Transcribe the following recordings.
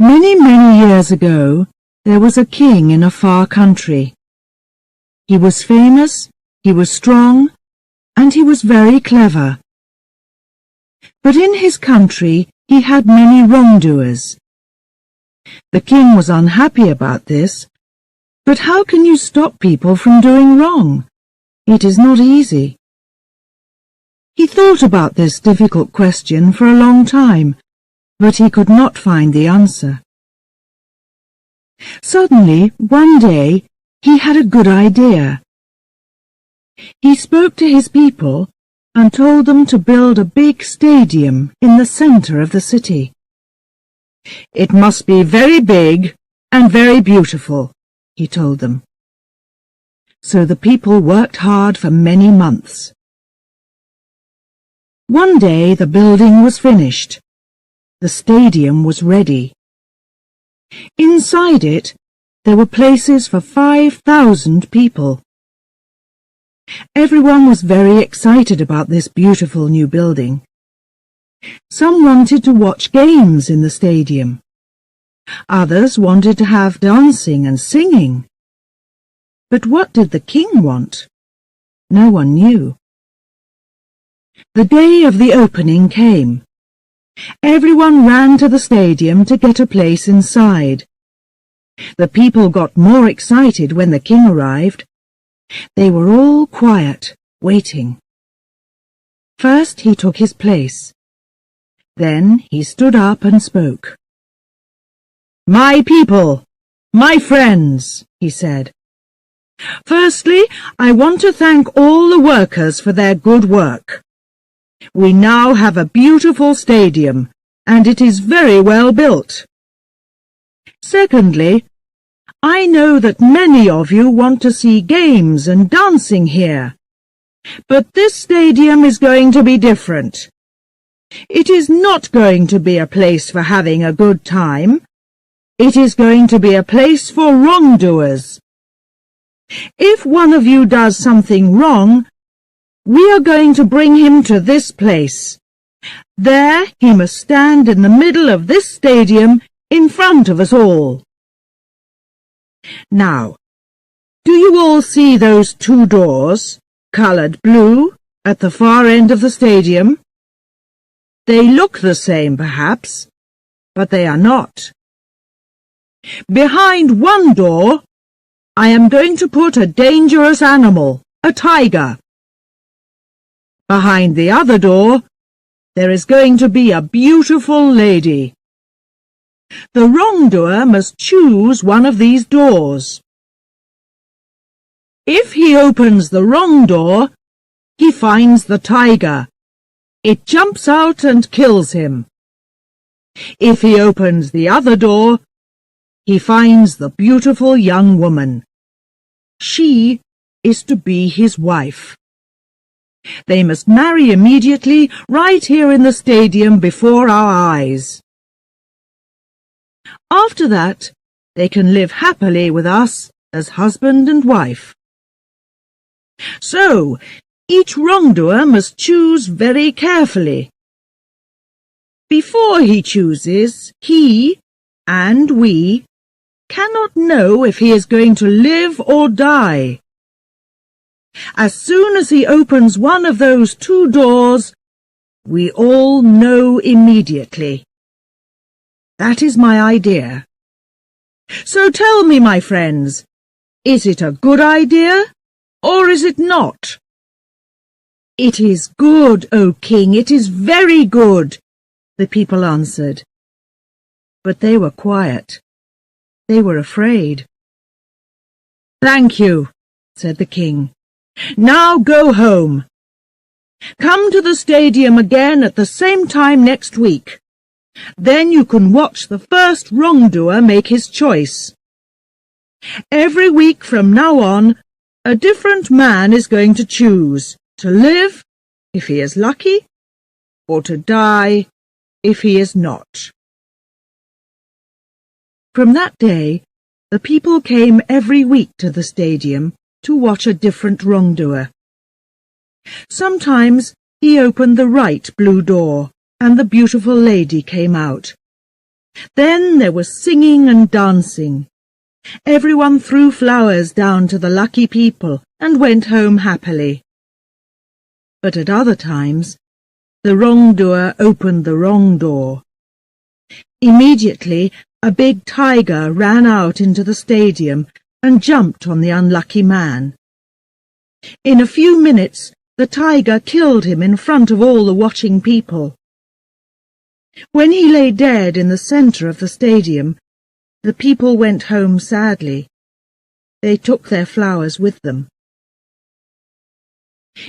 Many, many years ago, there was a king in a far country. He was famous, he was strong, and he was very clever. But in his country, he had many wrongdoers. The king was unhappy about this, but how can you stop people from doing wrong? It is not easy. He thought about this difficult question for a long time, but he could not find the answer. Suddenly, one day, he had a good idea. He spoke to his people and told them to build a big stadium in the center of the city. It must be very big and very beautiful, he told them. So the people worked hard for many months. One day the building was finished. The stadium was ready. Inside it, there were places for 5,000 people. Everyone was very excited about this beautiful new building. Some wanted to watch games in the stadium. Others wanted to have dancing and singing. But what did the king want? No one knew. The day of the opening came. Everyone ran to the stadium to get a place inside. The people got more excited when the king arrived. They were all quiet, waiting. First he took his place. Then he stood up and spoke. "My people, my friends," he said. "Firstly, I want to thank all the workers for their good work. We now have a beautiful stadium, and it is very well built. Secondly, I know that many of you want to see games and dancing here, but this stadium is going to be different. It is not going to be a place for having a good time. It is going to be a place for wrongdoers. If one of you does something wrong, we are going to bring him to this place. There he must stand in the middle of this stadium in front of us all. Now, do you all see those two doors, coloured blue, at the far end of the stadium? They look the same, perhaps, but they are not. Behind one door, I am going to put a dangerous animal, a tiger. Behind the other door, there is going to be a beautiful lady. The wrongdoer must choose one of these doors. If he opens the wrong door, he finds the tiger. It jumps out and kills him. If he opens the other door, he finds the beautiful young woman. She is to be his wife. They must marry immediately, right here in the stadium before our eyes. After that, they can live happily with us as husband and wife. So, each wrongdoer must choose very carefully. Before he chooses, he and we cannot know if he is going to live or die. As soon as he opens one of those two doors, we all know immediately. That is my idea. So tell me, my friends, is it a good idea, or is it not? It is good, O King, it is very good, the people answered. But they were quiet. They were afraid. Thank you, said the king. Now go home. Come to the stadium again at the same time next week. Then you can watch the first wrongdoer make his choice. Every week from now on, a different man is going to choose to live, if he is lucky, or to die, if he is not. From that day, the people came every week to the stadium to watch a different wrongdoer. Sometimes he opened the right blue door, and the beautiful lady came out. Then there was singing and dancing. Everyone threw flowers down to the lucky people and went home happily. But at other times, the wrongdoer opened the wrong door. Immediately, a big tiger ran out into the stadium and jumped on the unlucky man. In a few minutes, the tiger killed him in front of all the watching people. When he lay dead in the centre of the stadium, the people went home sadly. They took their flowers with them.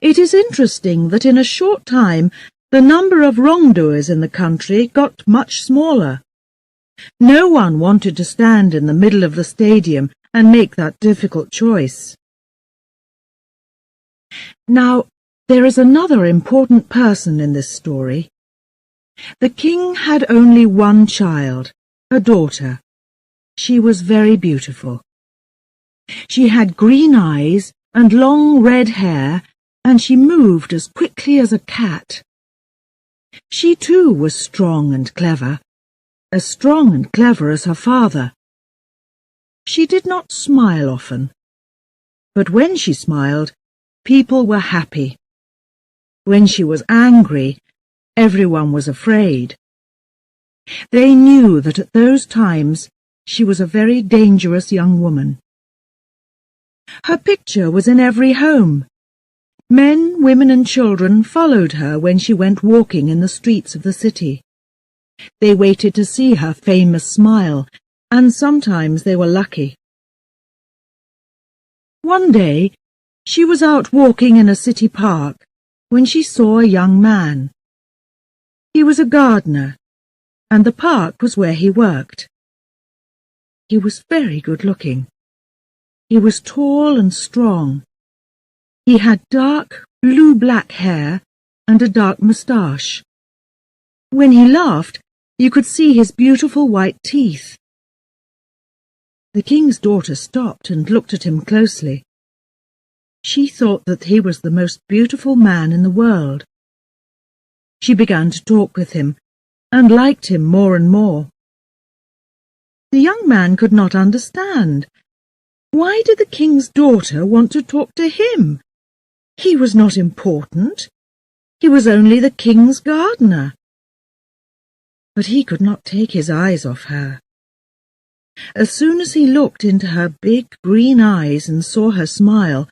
It is interesting that in a short time the number of wrongdoers in the country got much smaller. No one wanted to stand in the middle of the stadium and make that difficult choice. Now, there is another important person in this story. The king had only one child, a daughter. She was very beautiful. She had green eyes and long red hair, and she moved as quickly as a cat. She too was strong and clever, as strong and clever as her father. She did not smile often, but when she smiled, people were happy. When she was angry, everyone was afraid. They knew that at those times she was a very dangerous young woman. Her picture was in every home. Men, women and children followed her when she went walking in the streets of the city. They waited to see her famous smile, and sometimes they were lucky. One day, she was out walking in a city park when she saw a young man. He was a gardener, and the park was where he worked. He was very good-looking. He was tall and strong. He had dark, blue-black hair and a dark moustache. When he laughed, you could see his beautiful white teeth. The king's daughter stopped and looked at him closely. She thought that he was the most beautiful man in the world. She began to talk with him and liked him more and more. The young man could not understand. Why did the king's daughter want to talk to him? He was not important. He was only the king's gardener. But he could not take his eyes off her. As soon as he looked into her big green eyes and saw her smile,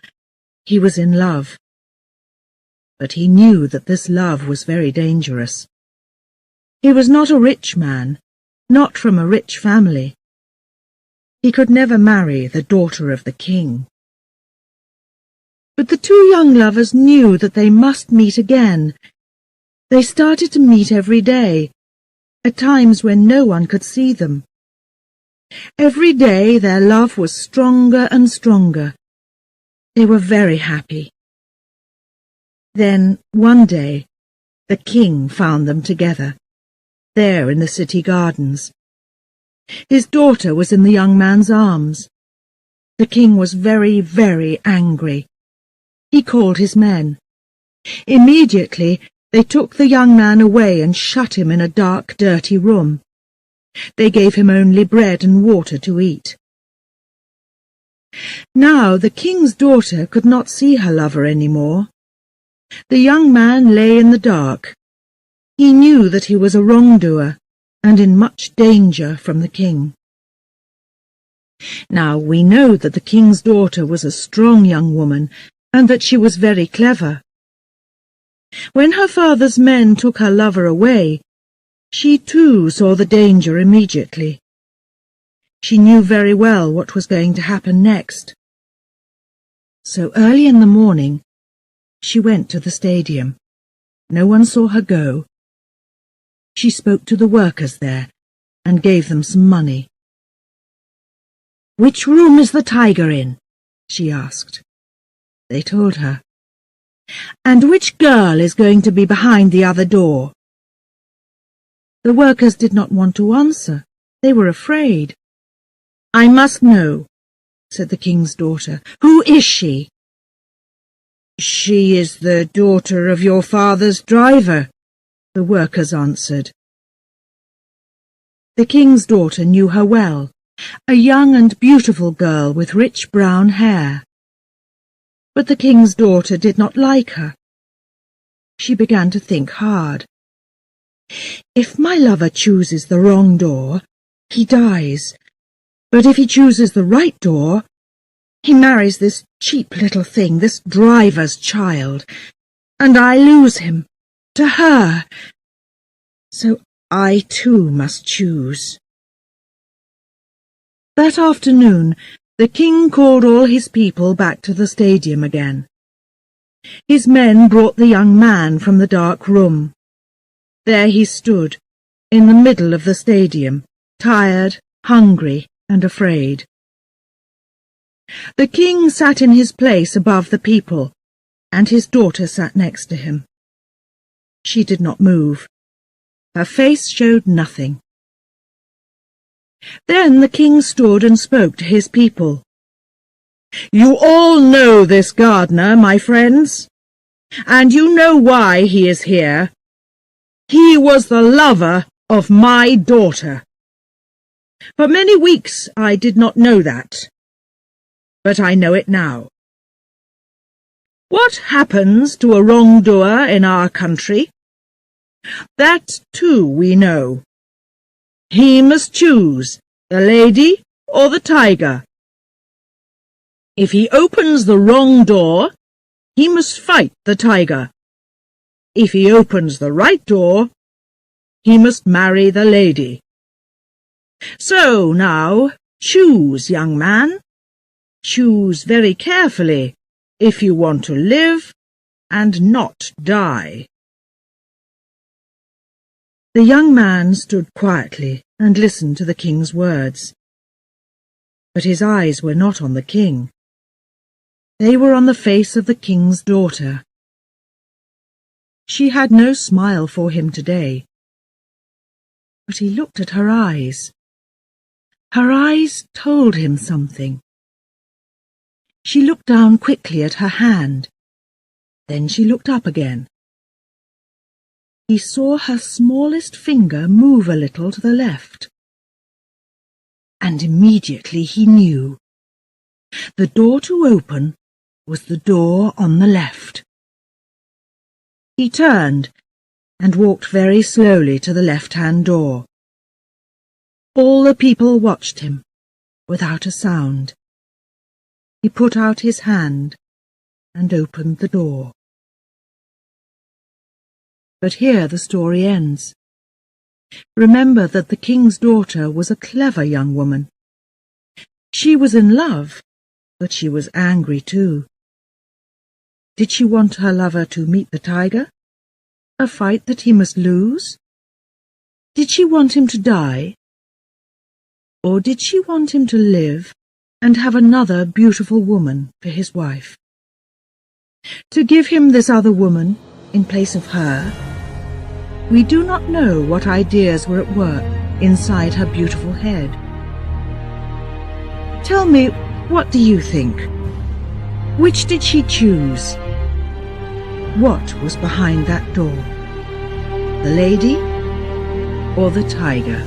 he was in love. But he knew that this love was very dangerous. He was not a rich man, not from a rich family. He could never marry the daughter of the king. But the two young lovers knew that they must meet again. They started to meet every day, at times when no one could see them. Every day their love was stronger and stronger. They were very happy. Then, one day, the king found them together, there in the city gardens. His daughter was in the young man's arms. The king was very, very angry. He called his men. Immediately they took the young man away and shut him in a dark, dirty room. They gave him only bread and water to eat. Now the king's daughter could not see her lover any more. The young man lay in the dark. He knew that he was a wrongdoer and in much danger from the king. Now we know that the king's daughter was a strong young woman and that she was very clever. When her father's men took her lover away, she too saw the danger immediately. She knew very well what was going to happen next. So early in the morning, she went to the stadium. No one saw her go. She spoke to the workers there and gave them some money. "Which room is the tiger in?" she asked. They told her. "And which girl is going to be behind the other door?" The workers did not want to answer. They were afraid. "I must know," said the king's daughter. "Who is she?" "She is the daughter of your father's driver," the workers answered. The king's daughter knew her well, a young and beautiful girl with rich brown hair. But the king's daughter did not like her. She began to think hard. If my lover chooses the wrong door, he dies. But if he chooses the right door, he marries this cheap little thing, this driver's child, and I lose him to her. So I too must choose. That afternoon, the king called all his people back to the stadium again. His men brought the young man from the dark room. There he stood, in the middle of the stadium, tired, hungry, and afraid. The king sat in his place above the people, and his daughter sat next to him. She did not move. Her face showed nothing. Then the king stood and spoke to his people. "You all know this gardener, my friends, and you know why he is here. He was the lover of my daughter. For many weeks I did not know that, but I know it now. What happens to a wrongdoer in our country? That too we know. He must choose the lady or the tiger. If he opens the wrong door, he must fight the tiger. If he opens the right door, he must marry the lady. So now, choose, young man. Choose very carefully if you want to live and not die." The young man stood quietly and listened to the king's words. But his eyes were not on the king. They were on the face of the king's daughter. She had no smile for him today. But he looked at her eyes. Her eyes told him something. She looked down quickly at her hand. Then she looked up again. He saw her smallest finger move a little to the left. And immediately he knew. The door to open was the door on the left. He turned and walked very slowly to the left-hand door. All the people watched him, without a sound. He put out his hand and opened the door. But here the story ends. Remember that the king's daughter was a clever young woman. She was in love, but she was angry too. Did she want her lover to meet the tiger? A fight that he must lose? Did she want him to die? Or did she want him to live and have another beautiful woman for his wife? To give him this other woman in place of her? We do not know what ideas were at work inside her beautiful head. Tell me, what do you think? Which did she choose? What was behind that door? The lady or the tiger?